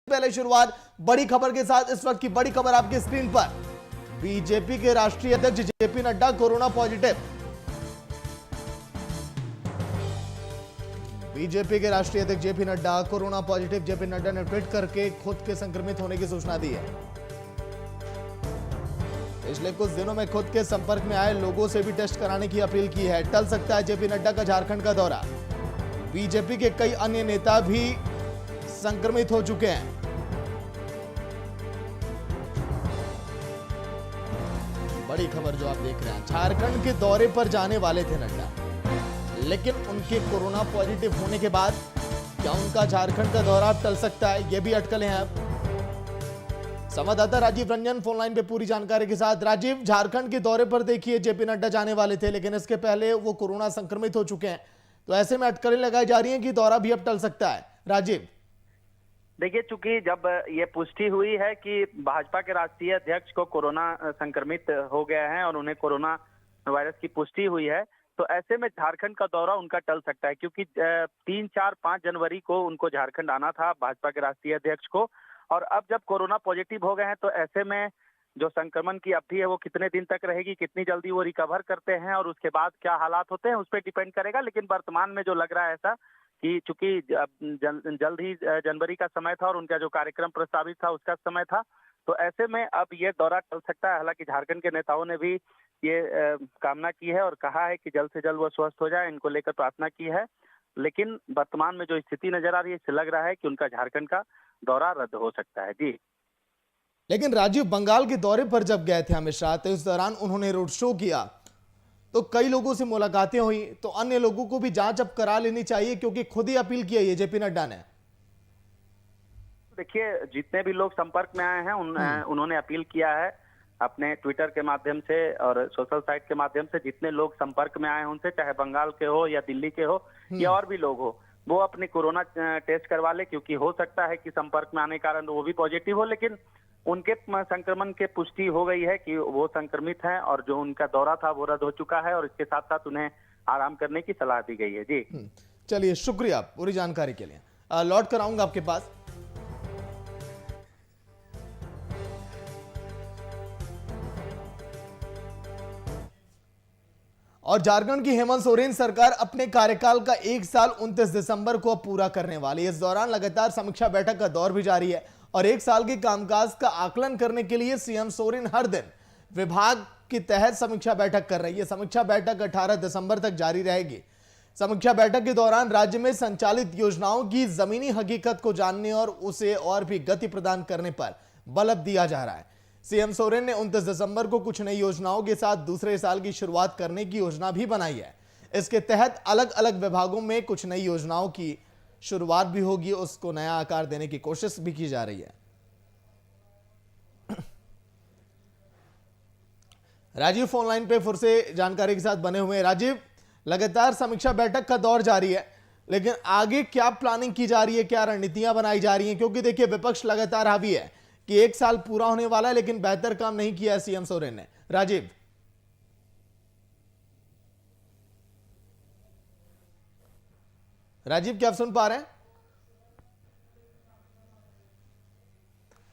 पहले शुरुआत बड़ी खबर के साथ। इस वक्त की बड़ी खबर आपकी स्क्रीन पर। बीजेपी के राष्ट्रीय अध्यक्ष JP Nadda corona positive. BJP के राष्ट्रीय अध्यक्ष JP Nadda corona positive. JP Nadda ने ट्वीट करके खुद के संक्रमित होने की सूचना दी है। पिछले कुछ दिनों में खुद के संपर्क में आए लोगों से भी टेस्ट कराने की अपील की है। टल सकता है जेपी नड्डा का झारखंड का दौरा। बीजेपी के कई अन्य नेता भी संक्रमित हो चुके हैं। बड़ी खबर जो आप देख रहे हैं, झारखंड के दौरे पर जाने वाले थे नड्डा, लेकिन उनके कोरोना पॉजिटिव होने के बाद क्या उनका झारखंड का दौरा टल सकता है, यह भी अटकलें हैं। अब संवाददाता राजीव रंजन फोन लाइन पे पूरी जानकारी के साथ। राजीव, झारखंड के दौरे पर देखिए जेपी नड्डा जाने वाले थे, लेकिन इसके पहले वो कोरोना संक्रमित हो चुके हैं, तो ऐसे में अटकलें लगाई जा रही हैं कि दौरा भी अब टल सकता है। राजीव, देखिए, चूंकि जब ये पुष्टि हुई है कि भाजपा के राष्ट्रीय अध्यक्ष को कोरोना संक्रमित हो गया है और उन्हें कोरोना वायरस की पुष्टि हुई है, तो ऐसे में झारखंड का दौरा उनका टल सकता है, क्योंकि 3, 4, 5 जनवरी को उनको झारखंड आना था भाजपा के राष्ट्रीय अध्यक्ष को। और अब जब कोरोना पॉजिटिव हो गए हैं, तो ऐसे में जो संक्रमण की अवधि है वो कितने दिन तक रहेगी, कितनी जल्दी वो रिकवर करते हैं और उसके बाद क्या हालात होते हैं, उस पर डिपेंड करेगा। लेकिन वर्तमान में जो लग रहा है ऐसा कि चूंकि जल्द ही जनवरी का समय था और उनका जो कार्यक्रम प्रस्तावित था उसका समय था, तो ऐसे में अब ये दौरा चल सकता है। हालांकि झारखंड के नेताओं ने भी ये कामना की है और कहा है कि जल्द से जल्द वो स्वस्थ हो जाए, इनको लेकर प्रार्थना की है। लेकिन वर्तमान में जो स्थिति नजर आ रही है, इससे लग रहा है कि उनका झारखंड का दौरा रद्द हो सकता है। जी, लेकिन राजीव, बंगाल के दौरे पर जब गए थे अमित शाह, तो इस दौरान उन्होंने रोड शो किया, तो कई लोगों से मुलाकातें हुई, तो अन्य लोगों को भी जांच अब करा लेनी चाहिए, क्योंकि खुद ही अपील की है ये जेपी नड्डा ने। देखिए, जितने भी लोग संपर्क में आए हैं उन्होंने अपील किया है अपने ट्विटर के माध्यम से और सोशल साइट के माध्यम से। जितने लोग संपर्क में आए हैं उनसे, चाहे बंगाल के हो या दिल्ली के हो या और भी लोग हो, वो अपने कोरोना टेस्ट करवा ले, क्योंकि हो सकता है कि संपर्क में आने के कारण वो भी पॉजिटिव हो, लेकिन उनके संक्रमण की पुष्टि हो गई है कि वो संक्रमित हैं और जो उनका दौरा था वो रद्द हो चुका है और इसके साथ साथ उन्हें आराम करने की सलाह दी गई है। जी, चलिए, शुक्रिया पूरी जानकारी के लिए। लौट कर आऊंगा आपके पास। और झारखंड की हेमंत सोरेन सरकार अपने कार्यकाल का 1 साल 29 दिसंबर को पूरा करने वाली है। इस दौरान लगातार समीक्षा बैठक का दौर भी जारी है और 1 साल के कामकाज का आकलन करने के लिए सीएम सोरेन हर दिन विभाग के तहत समीक्षा बैठक कर रही है। समीक्षा बैठक 18 दिसंबर तक जारी रहेगी। समीक्षा बैठक के दौरान राज्य में संचालित योजनाओं की जमीनी हकीकत को जानने और उसे और भी गति प्रदान करने पर बल दिया जा रहा है। सीएम सोरेन ने 29 दिसंबर को कुछ नई योजनाओं के साथ दूसरे साल की शुरुआत करने की योजना भी बनाई है। इसके तहत अलग अलग विभागों में कुछ नई योजनाओं की शुरुआत भी होगी, उसको नया आकार देने की कोशिश भी की जा रही है। राजीव फोन लाइन पे फिर से जानकारी के साथ बने हुए हैं। राजीव, लगातार समीक्षा बैठक का दौर जारी है, लेकिन आगे क्या प्लानिंग की जा रही है, क्या रणनीतियां बनाई जा रही हैं? क्योंकि देखिए, विपक्ष लगातार हावी है कि 1 साल पूरा होने वाला है, लेकिन बेहतर काम नहीं किया है सीएम सोरेन ने। राजीव, क्या आप सुन पा रहे हैं?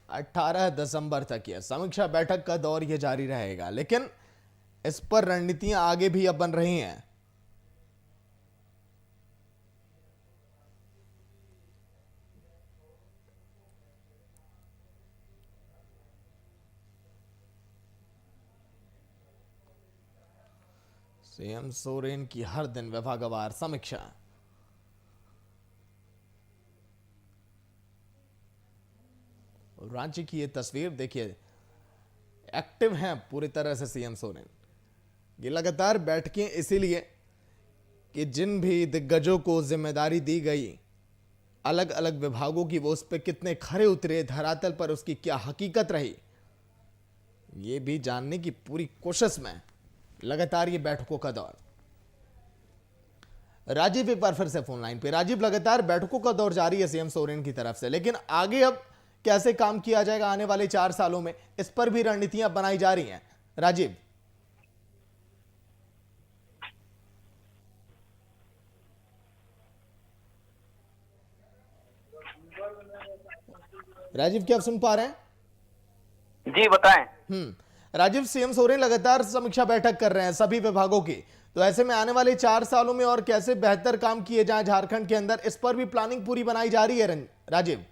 18 दिसंबर तक यह समीक्षा बैठक का दौर यह जारी रहेगा, लेकिन इस पर रणनीतियां आगे भी अब बन रही हैं। सीएम सोरेन की हर दिन विभागवार समीक्षा। राज्य की ये तस्वीर देखिए, एक्टिव हैं पूरी तरह से सीएम सोरेन। ये लगातार बैठकें इसीलिए कि जिन भी दिग्गजों को जिम्मेदारी दी गई अलग अलग विभागों की, वो उस पर कितने खरे उतरे, धरातल पर उसकी क्या हकीकत रही, ये भी जानने की पूरी कोशिश में लगातार ये बैठकों का दौर। राजीव एक बार फिर से फोन लाइन पे। राजीव, लगातार बैठकों का दौर जारी है सीएम सोरेन की तरफ से, लेकिन आगे अब कैसे काम किया जाएगा आने वाले 4 सालों में, इस पर भी रणनीतियां बनाई जा रही हैं। राजीव, राजीव, क्या आप सुन पा रहे हैं? जी बताएं। राजीव, सीएम सोरेन लगातार समीक्षा बैठक कर रहे हैं सभी विभागों की, तो ऐसे में आने वाले 4 सालों में और कैसे बेहतर काम किए जाएं झारखंड के अंदर, इस पर भी प्लानिंग पूरी बनाई जा रही है राजीव।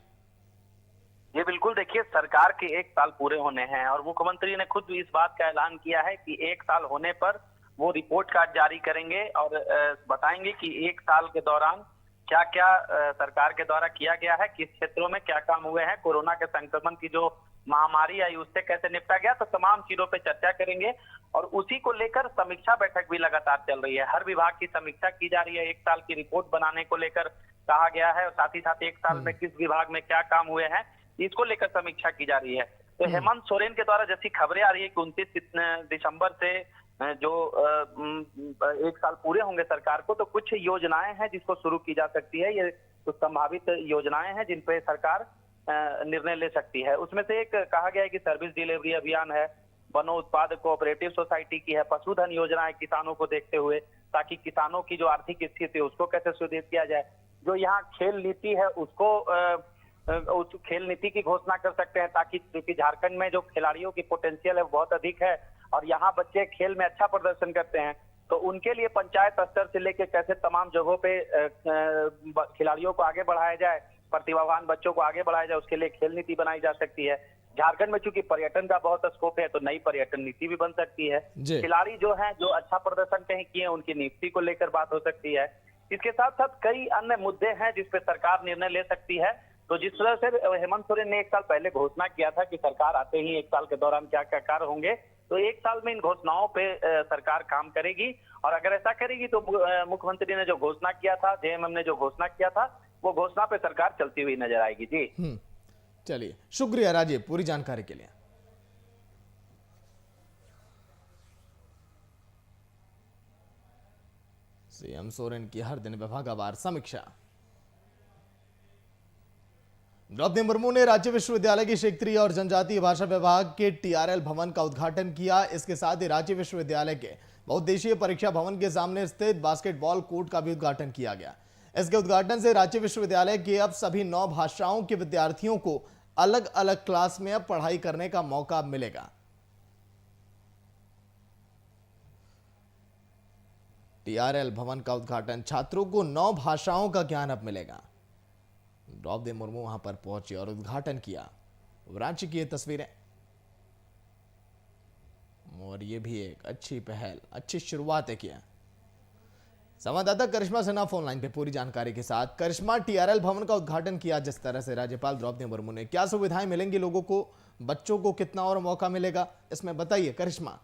ये बिल्कुल, देखिए सरकार के 1 साल पूरे होने हैं और मुख्यमंत्री ने खुद इस बात का ऐलान किया है कि 1 साल होने पर वो रिपोर्ट कार्ड जारी करेंगे और बताएंगे कि 1 साल के दौरान क्या क्या सरकार के द्वारा किया गया है, किस क्षेत्रों में क्या काम हुए हैं, कोरोना के संक्रमण की जो महामारी आई उससे कैसे निपटा गया, तो तमाम चीजों पे चर्चा करेंगे। और उसी को लेकर समीक्षा बैठक भी लगातार चल रही है। हर विभाग की समीक्षा की जा रही है, 1 साल की रिपोर्ट बनाने को लेकर कहा गया है और साथ ही साथ 1 साल में किस विभाग में क्या काम हुए हैं इसको लेकर समीक्षा की जा रही है। तो हेमंत सोरेन के द्वारा जैसी खबरें आ रही है कि 29 दिसंबर से जो 1 साल पूरे होंगे सरकार को, तो कुछ योजनाएं हैं जिसको शुरू की जा सकती है। ये कुछ संभावित योजनाएं हैं जिन पे सरकार निर्णय ले सकती है। उसमें से एक कहा गया है कि सर्विस डिलीवरी अभियान है, वनो उत्पाद कोऑपरेटिव सोसाइटी की है, पशुधन योजना है किसानों को देखते हुए, ताकि किसानों की जो आर्थिक स्थिति है उसको कैसे सुदृढ़ किया जाए। जो यहाँ खेल नीति है उसको उस खेल नीति की घोषणा कर सकते हैं, ताकि क्योंकि झारखंड में जो खिलाड़ियों की पोटेंशियल है बहुत अधिक है और यहाँ बच्चे खेल में अच्छा प्रदर्शन करते हैं, तो उनके लिए पंचायत स्तर से लेकर कैसे तमाम जगहों पे खिलाड़ियों को आगे बढ़ाया जाए, प्रतिभावान बच्चों को आगे बढ़ाया जाए, उसके लिए खेल नीति बनाई जा सकती है। झारखंड में चूंकि पर्यटन का बहुत स्कोप है तो नई पर्यटन नीति भी बन सकती है। खिलाड़ी जो हैं जो अच्छा प्रदर्शन कहीं किए उनकी नियुक्ति को लेकर बात हो सकती है। इसके साथ साथ कई अन्य मुद्दे हैं जिस पे सरकार निर्णय ले सकती है। तो जिस तरह से हेमंत सोरेन ने 1 साल पहले घोषणा किया था कि सरकार आते ही 1 साल के दौरान क्या क्या कार्य होंगे, तो 1 साल में इन घोषणाओं पे सरकार काम करेगी। और अगर ऐसा करेगी तो मुख्यमंत्री ने जो घोषणा किया था, जेएमएम ने जो घोषणा किया था, वो घोषणा पे सरकार चलती हुई नजर आएगी। जी चलिए, शुक्रिया राजीव पूरी जानकारी के लिए। सीएम सोरेन की हर दिन विभागवार समीक्षा। द्रौपदी मुर्मू ने राज्य विश्वविद्यालय की क्षेत्रीय और जनजातीय भाषा विभाग के टीआरएल भवन का उद्घाटन किया। इसके साथ ही राज्य विश्वविद्यालय के बहुउद्देशीय परीक्षा भवन के सामने स्थित बास्केटबॉल कोर्ट का भी उद्घाटन किया गया। इसके उद्घाटन से राज्य विश्वविद्यालय के अब सभी 9 भाषाओं के विद्यार्थियों को अलग अलग क्लास में अब पढ़ाई करने का मौका मिलेगा। टीआरएल भवन का उद्घाटन, छात्रों को 9 भाषाओं का ज्ञान अब मिलेगा। द्रौपदी मुर्मू वहां पर पहुंची और उद्घाटन किया। राज्य की ये तस्वीरें, और ये भी एक अच्छी पहल, अच्छी शुरुआत है किया। संवाददाता करिश्मा सिन्हा फोन लाइन पे पूरी जानकारी के साथ। करिश्मा, टीआरएल भवन का उद्घाटन किया जिस तरह से राज्यपाल द्रौपदी मुर्मू ने, क्या सुविधाएं मिलेंगी लोगों को, बच्चों को कितना और मौका मिलेगा, इसमें बताइए करिश्मा।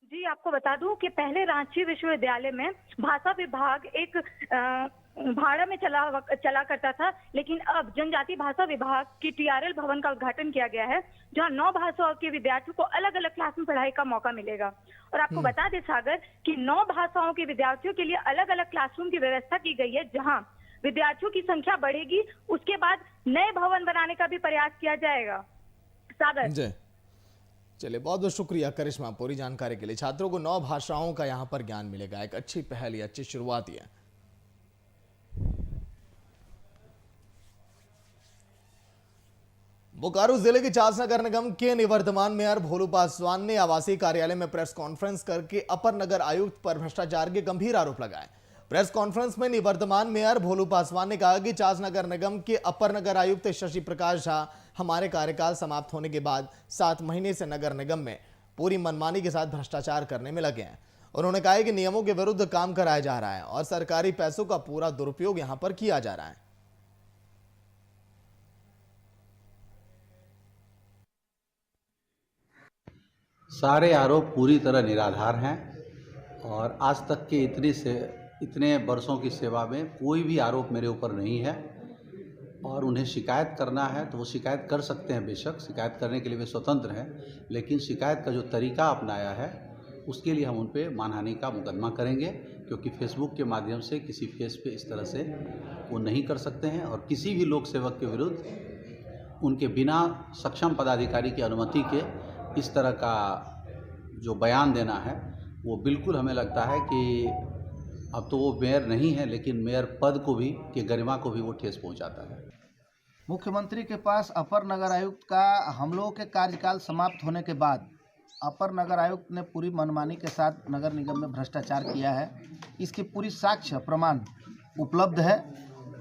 जी, आपको बता दूं कि पहले रांची विश्वविद्यालय में भाषा विभाग एक भाड़ा में चला करता था, लेकिन अब जनजातीय भाषा विभाग की टीआरएल भवन का उद्घाटन किया गया है, जहां 9 भाषाओं के विद्यार्थियों को अलग अलग क्लास में पढ़ाई का मौका मिलेगा। और आपको बता दें सागर कि 9 भाषाओं के विद्यार्थियों के लिए अलग अलग क्लासरूम की व्यवस्था की गई है, जहां विद्यार्थियों की संख्या बढ़ेगी। उसके बाद नए भवन बनाने का भी प्रयास किया जाएगा। सागर, चलिए, बहुत बहुत शुक्रिया करिश्मा पूरी जानकारी के लिए। छात्रों को 9 भाषाओं का यहां पर ज्ञान मिलेगा, एक अच्छी पहल, अच्छी शुरुआत है। बोकारो जिले के चास नगर निगम के निवर्तमान मेयर भोलू पासवान ने आवासीय कार्यालय में प्रेस कॉन्फ्रेंस करके अपर नगर आयुक्त पर भ्रष्टाचार के गंभीर आरोप लगाए। प्रेस कॉन्फ्रेंस में निवर्तमान मेयर भोलू पासवान ने कहा कि चास नगर निगम के अपर नगर आयुक्त शशि प्रकाश झा हमारे कार्यकाल समाप्त होने के बाद 7 महीने से नगर निगम में पूरी मनमानी के साथ भ्रष्टाचार करने में लगे हैं। उन्होंने कहा कि नियमों के विरुद्ध काम कराया जा रहा है और सरकारी पैसों का पूरा दुरुपयोग यहां पर किया जा रहा है। सारे आरोप पूरी तरह निराधार हैं और आज तक के इतने वर्षों की सेवा में कोई भी आरोप मेरे ऊपर नहीं है। और उन्हें शिकायत करना है तो वो शिकायत कर सकते हैं, बेशक शिकायत करने के लिए वे स्वतंत्र हैं, लेकिन शिकायत का जो तरीका अपनाया है उसके लिए हम उन पे मानहानि का मुकदमा करेंगे, क्योंकि फेसबुक के माध्यम से किसी फेस पे इस तरह से वो नहीं कर सकते हैं। और किसी भी लोक सेवक के विरुद्ध उनके बिना सक्षम पदाधिकारी की अनुमति के इस तरह का जो बयान देना है वो बिल्कुल हमें लगता है कि अब तो वो मेयर नहीं है, लेकिन मेयर पद को भी, कि गरिमा को भी वो ठेस पहुंचाता है। मुख्यमंत्री के पास अपर नगर आयुक्त का हम लोगों के कार्यकाल समाप्त होने के बाद अपर नगर आयुक्त ने पूरी मनमानी के साथ नगर निगम में भ्रष्टाचार किया है। इसकी पूरी साक्ष्य प्रमाण उपलब्ध है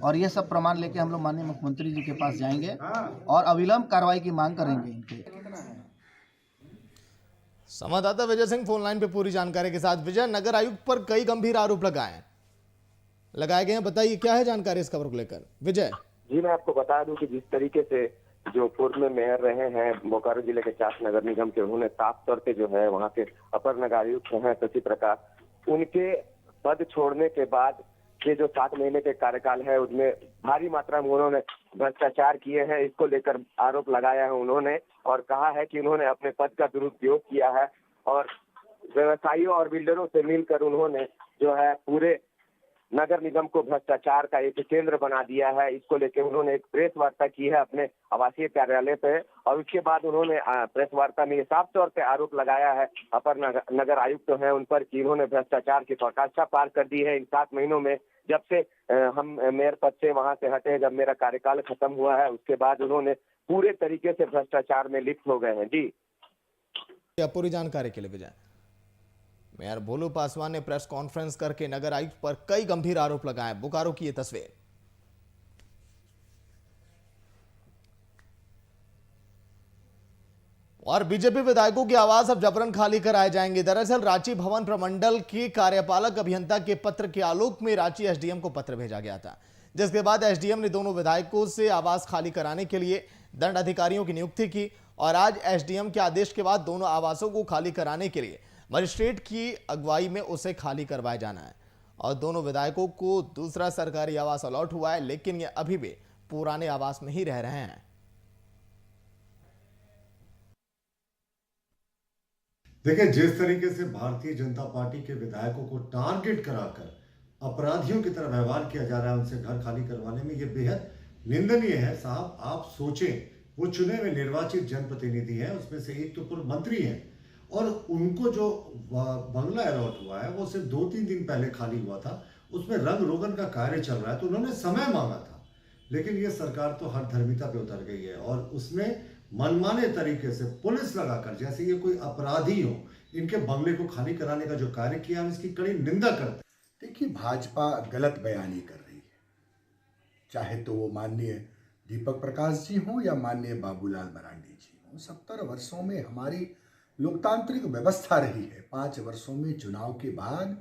और ये सब प्रमाण लेके हम लोग माननीय मुख्यमंत्री जी के पास जाएंगे और अविलंब कार्रवाई की मांग करेंगे इनके। संवाददाता विजय सिंह फोन लाइन पे पूरी जानकारी के साथ। विजय, नगर आयुक्त पर कई गंभीर आरोप लगाए गए हैं, बताइए क्या है जानकारी इस खबर को लेकर। विजय जी, मैं आपको बता दूं कि जिस तरीके से जो पूर्व में मेयर रहे हैं बोकारो जिले के चास नगर निगम के, उन्होंने साफ तौर पे जो है वहाँ के अपर नगर आयुक्त हैं शशि प्रकाश, उनके पद छोड़ने के बाद ये जो 7 महीने के कार्यकाल है उसमें भारी मात्रा में उन्होंने भ्रष्टाचार किए हैं। इसको लेकर आरोप लगाया है उन्होंने और कहा है कि उन्होंने अपने पद का दुरुपयोग किया है और व्यवसायियों और बिल्डरों से मिलकर उन्होंने जो है पूरे नगर निगम को भ्रष्टाचार का एक केंद्र बना दिया है। इसको लेकर उन्होंने एक प्रेस वार्ता की है अपने आवासीय कार्यालय पे और उसके बाद उन्होंने प्रेस वार्ता में ये साफ तौर पे आरोप लगाया है अपर नगर आयुक्त तो हैं उन पर कि इन्होंने भ्रष्टाचार की पराकाष्ठा पार कर दी है इन 7 महीनों में। जब से हम मेयर पद से वहां से हटे, जब मेरा कार्यकाल खत्म हुआ है, उसके बाद उन्होंने पूरे तरीके से भ्रष्टाचार में लिप्त हो गए हैं। जी, पूरी जानकारी के लिए विजय। मेयर भोलू पासवान ने प्रेस कॉन्फ्रेंस करके नगर आयुक्त पर कई गंभीर आरोप लगाए। बोकारो की ये तस्वीर। और बीजेपी विधायकों के आवास अब जबरन खाली कराए जाएंगे। दरअसल रांची भवन प्रमंडल के कार्यपालक अभियंता के पत्र के आलोक में रांची एसडीएम को पत्र भेजा गया था, जिसके बाद एसडीएम ने दोनों विधायकों से आवास खाली कराने के लिए दंड अधिकारियों की नियुक्ति की और आज एसडीएम के आदेश के बाद दोनों आवासों को खाली कराने के लिए मजिस्ट्रेट की अगुवाई में उसे खाली करवाया जाना है और दोनों विधायकों को दूसरा सरकारी आवास अलॉट हुआ है, लेकिन ये अभी भी पुराने आवास में ही रह रहे हैं। देखिए, जिस तरीके से भारतीय जनता पार्टी के विधायकों को टारगेट कराकर अपराधियों की तरह व्यवहार किया जा रहा है, उनसे घर खाली करवाने में, ये बेहद निंदनीय है। साहब, आप सोचें, वो चुने हुए निर्वाचित जनप्रतिनिधि हैं, उसमें से एक तो पूर्व मंत्री हैं और उनको जो बंगला अलॉट हुआ है वो सिर्फ 2-3 दिन पहले खाली हुआ था, उसमें रंग रोगन का कार्य चल रहा है, तो उन्होंने समय मांगा था। लेकिन ये सरकार तो हर धर्मिता पे उतर गई है और उसमें मनमाने तरीके से पुलिस लगाकर, जैसे ये कोई अपराधी हो, इनके बंगले को खाली कराने का जो कार्य किया, हम इसकी कड़ी निंदा करते हैं। देखिए, भाजपा गलत बयानी कर रही है, चाहे तो वो माननीय दीपक प्रकाश जी हों या माननीय बाबूलाल मरांडी जी हों। 70 वर्षों में हमारी लोकतांत्रिक व्यवस्था रही है। 5 वर्षों में चुनाव के बाद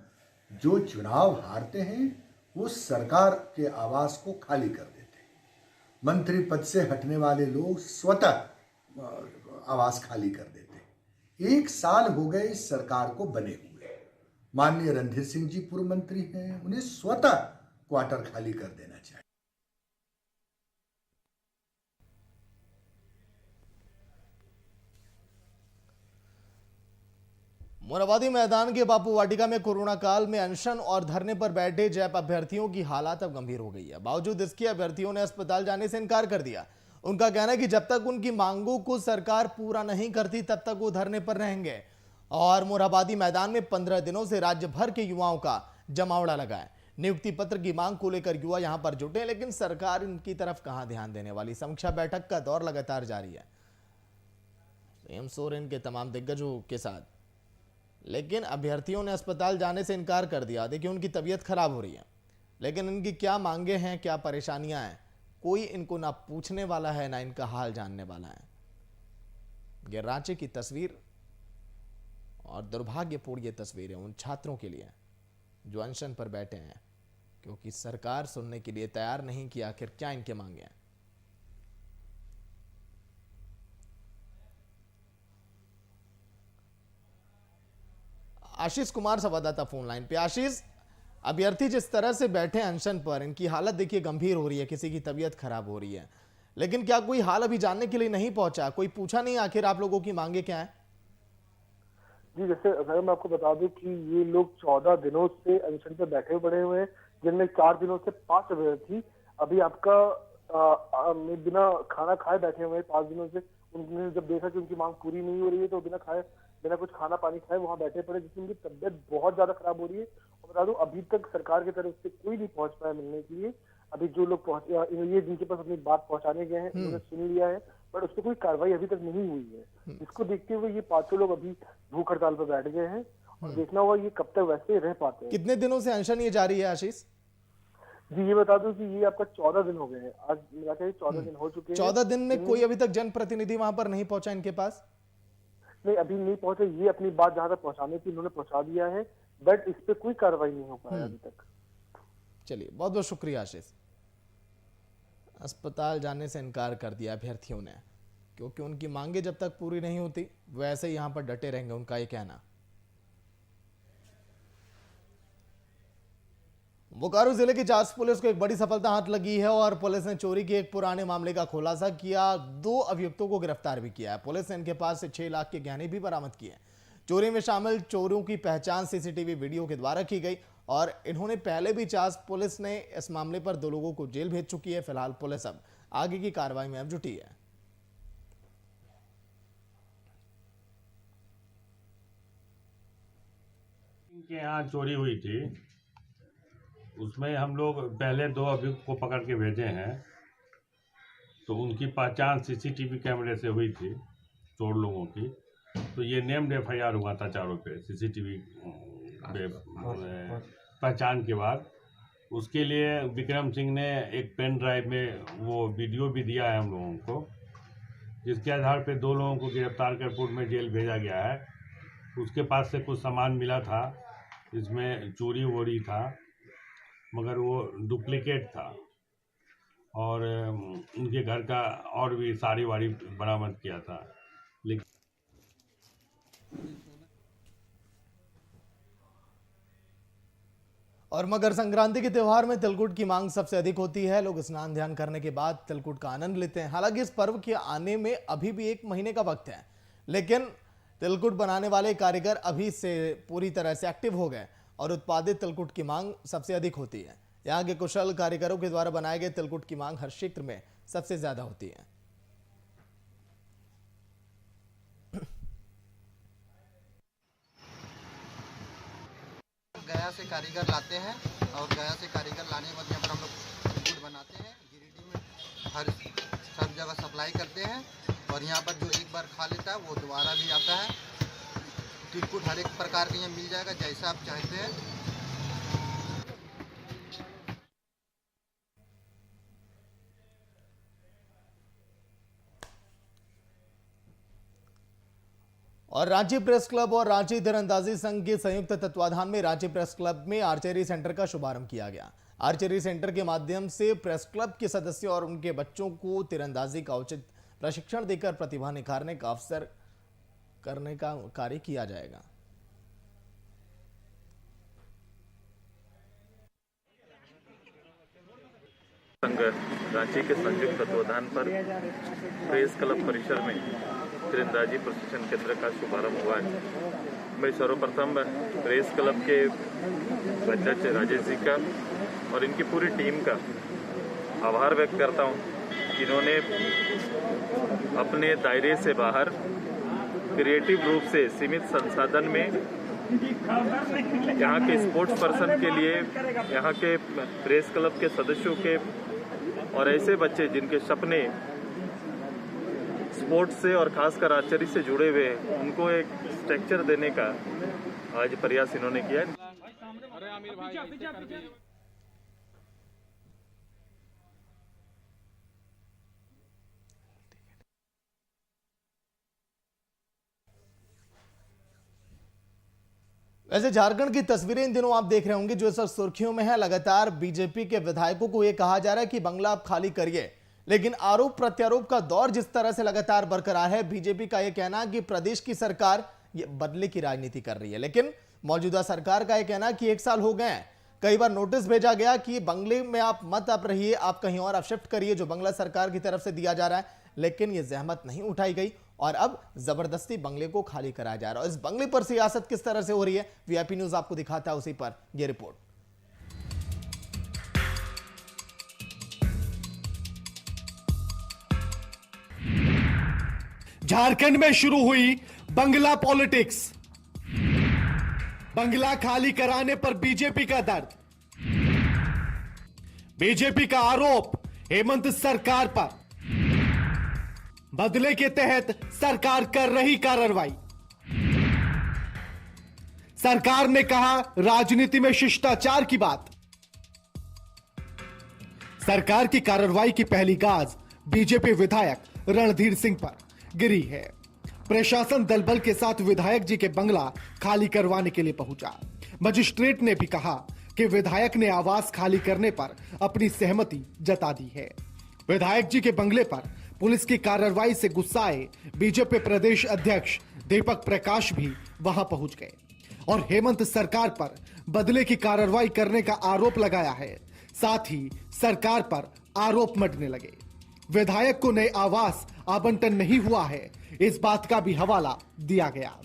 जो चुनाव हारते हैं वो सरकार के आवास को खाली कर देते हैं। मंत्री पद से हटने वाले लोग स्वतः आवास खाली कर देते हैं। 1 साल हो गए इस सरकार को बने हुए। माननीय रणधीर सिंह जी पूर्व मंत्री हैं, उन्हें स्वतः क्वार्टर खाली कर देना चाहिए। मोराबादी मैदान के बापू वाटिका में कोरोना काल में अनशन और धरने पर बैठे जैप अभ्यर्थियों की हालत अब गंभीर हो गई है। बावजूद इसके अभ्यर्थियों ने अस्पताल जाने से इनकार कर दिया। उनका कहना है कि जब तक उनकी मांगों को सरकार पूरा नहीं करती तब तक वो धरने पर रहेंगे। और मोराबादी मैदान में 15 दिनों से राज्य भर के युवाओं का जमावड़ा लगा है। नियुक्ति पत्र की मांग को लेकर युवा यहां पर जुटे, लेकिन सरकार इनकी तरफ कहां ध्यान देने वाली। समीक्षा बैठक का दौर लगातार जारी है सीएम सोरेन के तमाम दिग्गजों के साथ, लेकिन अभ्यर्थियों ने अस्पताल जाने से इनकार कर दिया। देखिए, उनकी तबीयत खराब हो रही है, लेकिन इनकी क्या मांगे हैं, क्या परेशानियां हैं, कोई इनको ना पूछने वाला है ना इनका हाल जानने वाला है। ये रांची की तस्वीर और दुर्भाग्यपूर्ण ये तस्वीर है उन छात्रों के लिए जो अनशन पर बैठे हैं, क्योंकि सरकार सुनने के लिए तैयार नहीं कि आखिर क्या इनके मांगे हैं। आशीष कुमार संवाददाता फोन लाइन पे। आशीष, अभ्यर्थी जिस तरह से बैठे अनशन पर, इनकी हालत देखिए गंभीर हो रही है, किसी की तबीयत खराब हो रही है, लेकिन क्या कोई हाल अभी जानने के लिए नहीं पहुंचा? कोई पूछा नहीं आखिर आप लोगों की मांगे क्या है? जी, जैसे अगर मैं आपको बता दूं कि ये लोग 14 दिनों से अनशन पर बैठे पड़े हुए हैं, जिनमें 4 दिनों से 5 अभ्यर्थी अभी आपका बिना खाना खाए बैठे हुए हैं 5 दिनों से। उन्होंने जब देखा कि उनकी मांग पूरी नहीं हो रही है तो बिना खाए, बिना कुछ खाना पानी खाए वहां बैठे पड़े, जिससे उनकी तबियत बहुत ज्यादा खराब हो रही है। और बता दूं, अभी तक सरकार की तरफ से कोई नहीं पहुंच पाया मिलने के लिए। अभी जो लोग ये जिनके पास अपनी बात पहुंचाने गए हैं उन्होंने सुन लिया है, बट उस पर कोई कार्रवाई अभी तक नहीं हुई है। इसको देखते हुए ये 5 लोग अभी भूख हड़ताल पर बैठ गए हैं और देखना होगा ये कब तक वैसे रह पाते हैं। कितने दिनों से अनशन ये जारी है आशीष? जी ये बता दूं कि ये आपका 14 दिन हो गए हैं, आज मिला के 14 दिन हो चुके हैं। 14 दिन में कोई अभी तक जनप्रतिनिधि वहां पर नहीं पहुंचा इनके पास? नहीं, अभी नहीं पहुंचे। ये अपनी बात जहां तक पहुंचाने की उन्होंने पहुंचा दिया है, बट इस पे कोई कार्रवाई नहीं हो पाया अभी तक। चलिए, बहुत बहुत शुक्रिया आशीष। अस्पताल जाने से इनकार कर दिया अभ्यर्थियों ने, क्योंकि उनकी मांगे जब तक पूरी नहीं होती वैसे ही यहां पर डटे रहेंगे, उनका ये कहना। बोकारो जिले की चास पुलिस को एक बड़ी सफलता हाथ लगी है और पुलिस ने चोरी के एक पुराने मामले का खुलासा किया। 2 अभियुक्तों को गिरफ्तार भी किया है। पुलिस ने इनके पास से 6 लाख के गहने भी बरामद किए हैं। चोरी में शामिल चोरों की पहचान सीसीटीवी वीडियो के द्वारा की गई और इन्होंने पहले भी चास पुलिस ने इस मामले पर 2 लोगों को जेल भेज चुकी है। फिलहाल पुलिस अब आगे की कार्रवाई में अब जुटी है। इनके यहाँ चोरी हुई थी, उसमें हम लोग पहले 2 अभियुक्त को पकड़ के भेजे हैं, तो उनकी पहचान सीसीटीवी कैमरे से हुई थी चोर लोगों की। तो ये नेम्ड FIR हुआ था चारों पे सीसीटीवी पे पहचान के बाद। उसके लिए विक्रम सिंह ने एक पेन ड्राइव में वो वीडियो भी दिया है हम लोगों को, जिसके आधार पे 2 लोगों को गिरफ्तार कर पूर्व में जेल भेजा गया है। उसके पास से कुछ सामान मिला था, इसमें चोरी वोरी था, मगर वो डुप्लीकेट था और उनके घर का और भी साड़ी वाड़ी बरामद किया था। लेकिन और मकर संक्रांति के त्योहार में तिलकुट की मांग सबसे अधिक होती है। लोग स्नान ध्यान करने के बाद तिलकुट का आनंद लेते हैं। हालांकि इस पर्व के आने में अभी भी 1 महीने का वक्त है, लेकिन तिलकुट बनाने वाले कारीगर अभी से पूरी तरह से एक्टिव हो गए और उत्पादित तिलकुट की मांग सबसे अधिक होती है। यहाँ के कुशल कारीगरों के द्वारा बनाए गए तिलकुट की मांग हर क्षेत्र में सबसे ज्यादा होती है। गया से कारीगर लाते हैं और गया से कारीगर लाने के बाद यहाँ पर हम लोग तिलकुट बनाते हैं। गिरिडीह में सब जगह सप्लाई करते हैं और यहाँ पर जो एक बार खा लेता है वो दोबारा भी आता है। तिलकुट हर एक प्रकार के यहाँ मिल जाएगा, जैसा आप चाहते हैं। और रांची प्रेस क्लब और रांची तीरंदाजी संघ के संयुक्त तत्वाधान में रांची प्रेस क्लब में आर्चरी सेंटर का शुभारंभ किया गया। आर्चरी सेंटर के माध्यम से प्रेस क्लब के सदस्यों और उनके बच्चों को तीरंदाजी का उचित प्रशिक्षण देकर प्रतिभा निखारने का अवसर करने का कार्य किया जाएगा। संघ रांची के संयुक्त तत्वाधान पर प्रेस क्लब परिसर में तीरंदाजी प्रशिक्षण केंद्र का शुभारंभ हुआ है। मैं सर्वप्रथम प्रेस क्लब के अध्यक्ष राजेश जी का और इनकी पूरी टीम का आभार व्यक्त करता हूं, जिन्होंने अपने दायरे से बाहर क्रिएटिव रूप से सीमित संसाधन में यहाँ के स्पोर्ट्स पर्सन के लिए, यहाँ के प्रेस क्लब के सदस्यों के और ऐसे बच्चे जिनके सपने स्पोर्ट्स से और खासकर आर्चरी से जुड़े हुए हैं, उनको एक स्ट्रक्चर देने का आज प्रयास इन्होंने किया है। वैसे झारखंड की तस्वीरें इन दिनों आप देख रहे होंगे जो इस वक्त सुर्खियों में है। लगातार बीजेपी के विधायकों को यह कहा जा रहा है कि बंगला आप खाली करिए, लेकिन आरोप प्रत्यारोप का दौर जिस तरह से लगातार बरकरार है, बीजेपी का यह कहना है कि प्रदेश की सरकार ये बदले की राजनीति कर रही है। लेकिन मौजूदा सरकार का यह कहना है कि 1 साल हो गए हैं, कई बार नोटिस भेजा गया कि बंगले में आप मत आप रहिए, आप कहीं और आप शिफ्ट करिए, जो बंगला सरकार की तरफ से दिया जा रहा है, लेकिन यह जहमत नहीं उठाई गई और अब जबरदस्ती बंगले को खाली कराया जा रहा है। इस बंगले पर सियासत किस तरह से हो रही है, वीआईपी न्यूज आपको दिखाता है, उसी पर यह रिपोर्ट। झारखंड में शुरू हुई बंगला पॉलिटिक्स। बंगला खाली कराने पर बीजेपी का दर्द। बीजेपी का आरोप हेमंत सरकार पर, बदले के तहत सरकार कर रही कार्रवाई। सरकार ने कहा राजनीति में शिष्टाचार की बात। सरकार की कार्रवाई की पहली गाज बीजेपी विधायक रणधीर सिंह पर गिरी है। प्रशासन दलबल के साथ विधायक जी के बंगला खाली करवाने के लिए पहुंचा। मजिस्ट्रेट ने भी कहा कि विधायक ने आवास खाली करने पर अपनी सहमति जता दी है। विधायक जी के बंगले पर पुलिस की कार्रवाई से गुस्साए बीजेपी प्रदेश अध्यक्ष दीपक प्रकाश भी वहां पहुंच गए और हेमंत सरकार पर बदले की कार्रवाई करने का आरोप लगाया है। साथ ही सरकार पर आरोप मढ़ने लगे। विधायक को नए आवास आवंटन नहीं हुआ है, इस बात का भी हवाला दिया गया।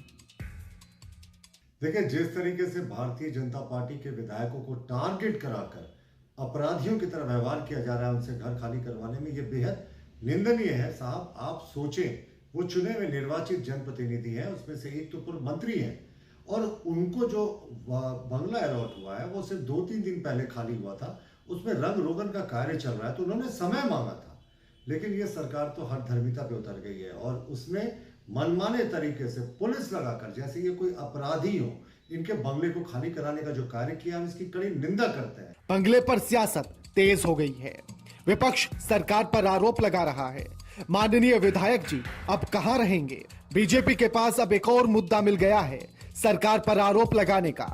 देखिए, जिस तरीके से भारतीय जनता पार्टी के विधायकों को टारगेट कराकर अपराधियों की तरह व्यवहार किया जा रहा है, उनसे घर खाली करवाने में, यह बेहद निंदनीय है। साहब, आप सोचें, वो चुने हुए निर्वाचित जनप्रतिनिधि हैं, उसमें से एक तो पूर्व मंत्री हैं और उनको जो बंगला अलॉट हुआ है वो सिर्फ 2-3 दिन पहले खाली हुआ था। उसमें रंग रोगन का कार्य चल रहा है, तो उन्होंने समय मांगा था। लेकिन ये सरकार तो हर धर्मिता पे उतर गई है और उसने मनमाने तरीके से पुलिस लगाकर, जैसे ये कोई अपराधी हो, इनके बंगले को खाली कराने का जो कार्य किया, हम इसकी कड़ी निंदा करते हैं। बंगले पर सियासत तेज हो गई है। विपक्ष सरकार पर आरोप लगा रहा है। माननीय विधायक जी अब कहां रहेंगे? बीजेपी के पास अब एक और मुद्दा मिल गया है सरकार पर आरोप लगाने का।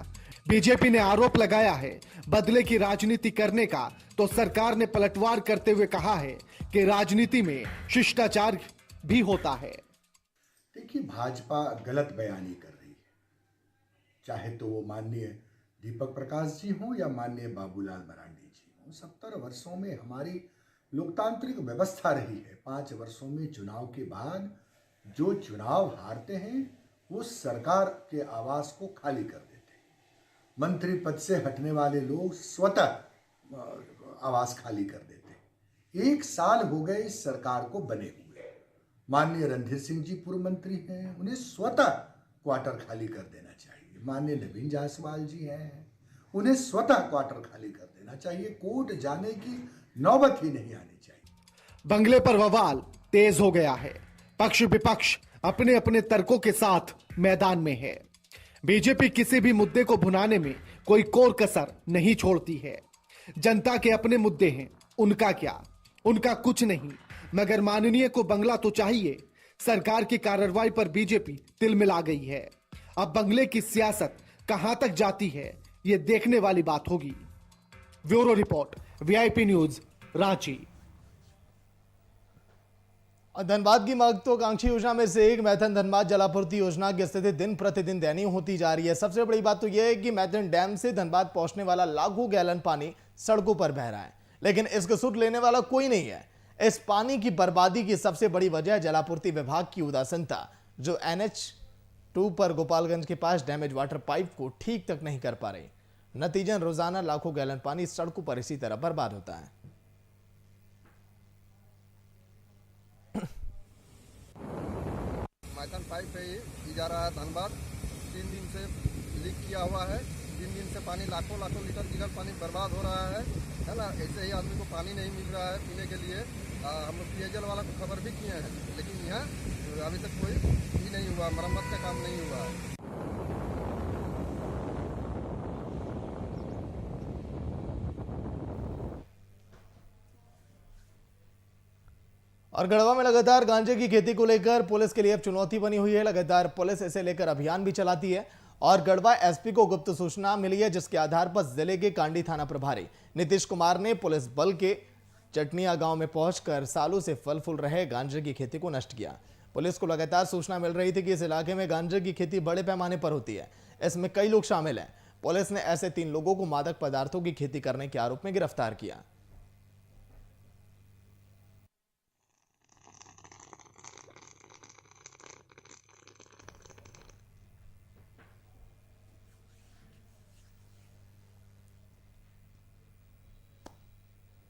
बीजेपी ने आरोप लगाया है बदले की राजनीति करने का, तो सरकार ने पलटवार करते हुए कहा है कि राजनीति में शिष्टाचार भी होता है। देखिए, भाजपा गलत बयानी कर रही है, चाहे तो वो माननीय दीपक प्रकाश जी हों या माननीय बाबूलाल मरांडी जी हों। 70 वर्षों में हमारी लोकतांत्रिक व्यवस्था रही है। 5 वर्षों में चुनाव के बाद जो चुनाव हारते हैं वो सरकार के आवास को खाली कर देते हैं। मंत्री पद से हटने वाले लोग स्वतः आवास खाली कर देते हैं। 1 साल हो गए इस सरकार को बने हुए। माननीय रणधीर सिंह जी पूर्व मंत्री हैं, उन्हें स्वतः क्वार्टर खाली कर देना चाहिए। माननीय नवीन जायसवाल जी हैं, उन्हें स्वतः क्वार्टर खाली कर देना चाहिए। कोर्ट जाने की नौबत ही नहीं आनी चाहिए। बंगले पर बवाल तेज हो गया है। पक्ष विपक्ष अपने अपने तर्कों के साथ मैदान में है। बीजेपी किसी भी मुद्दे को भुनाने में कोई कोर कसर नहीं छोड़ती है। जनता के अपने मुद्दे हैं, उनका क्या? उनका कुछ नहीं, मगर माननीय को बंगला तो चाहिए। सरकार की कार्रवाई पर बीजेपी तिलमिला गई है। अब बंगले की सियासत कहां तक जाती है, यह देखने वाली बात होगी। Bureau report, VIP news, Ranchi. Dhanbad की महत्वाकांक्षी योजना में से एक मैथन धनबाद जलापूर्ति योजना की स्थिति दिन प्रतिदिन दयनीय होती जा रही है। सबसे बड़ी बात तो यह है कि मैथन डैम से धनबाद पहुंचने वाला लाखों गैलन पानी सड़कों पर बह रहा है, लेकिन इसका सुध लेने वाला कोई नहीं है। इस पानी की बर्बादी की सबसे बड़ी वजह जलापूर्ति विभाग की उदासीनता, जो NH2 पर गोपालगंज के पास डैमेज वाटर पाइप को ठीक तक नहीं कर पा रही। नतीजन रोजाना लाखों गैलन पानी सड़कों पर इसी तरह बर्बाद होता है। मैथन पाइप पे ही जा रहा है धनबाद। 3 दिन से लीक किया हुआ है। 3 दिन से पानी लाखों लीटर लीटर पानी बर्बाद हो रहा है ना। ऐसे ही आदमी को पानी नहीं मिल रहा है पीने के लिए। हम लोग पेयजल वाला को खबर भी किए हैं, लेकिन यहाँ अभी तक कोई ही नहीं हुआ, मरम्मत का काम नहीं हुआ है। और गढ़वा में लगातार गांजे की खेती को लेकर पुलिस के लिए अब चुनौती बनी हुई है। लगातार पुलिस इसे लेकर अभियान भी चलाती है और गढ़वा एसपी को गुप्त सूचना मिली है, जिसके आधार पर जिले के कांडी थाना प्रभारी नीतीश कुमार ने पुलिस बल के चटनिया गांव में पहुंचकर सालों से फल फूल रहे गांजे की खेती को नष्ट किया। पुलिस को लगातार सूचना मिल रही थी कि इस इलाके में गांजे की खेती बड़े पैमाने पर होती है, इसमें कई लोग शामिल हैं। पुलिस ने ऐसे 3 लोगों को मादक पदार्थों की खेती करने के आरोप में गिरफ्तार किया।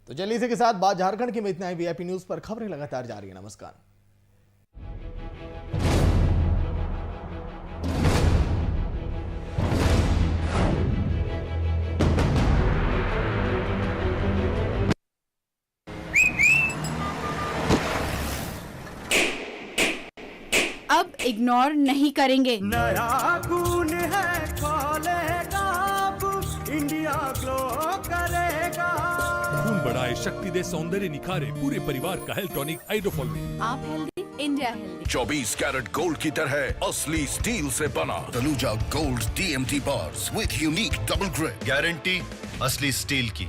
तो चलिए इसी के साथ बात झारखंड की में इतना ही। वीआईपी न्यूज पर खबरें लगातार जारी है। नमस्कार। अब इग्नोर नहीं करेंगे। नया खून है खोलेगा, इंडिया ग्लो करेगा। खून बढ़ाए, शक्ति दे, सौंदर्य निखारे, पूरे परिवार का हेल्थ टॉनिक हाइड्रोफॉल में। आप healthy, India healthy. 24 carat gold की तरह असली स्टील से बना Tanuja gold TMT bars with unique double grip, guarantee असली स्टील की।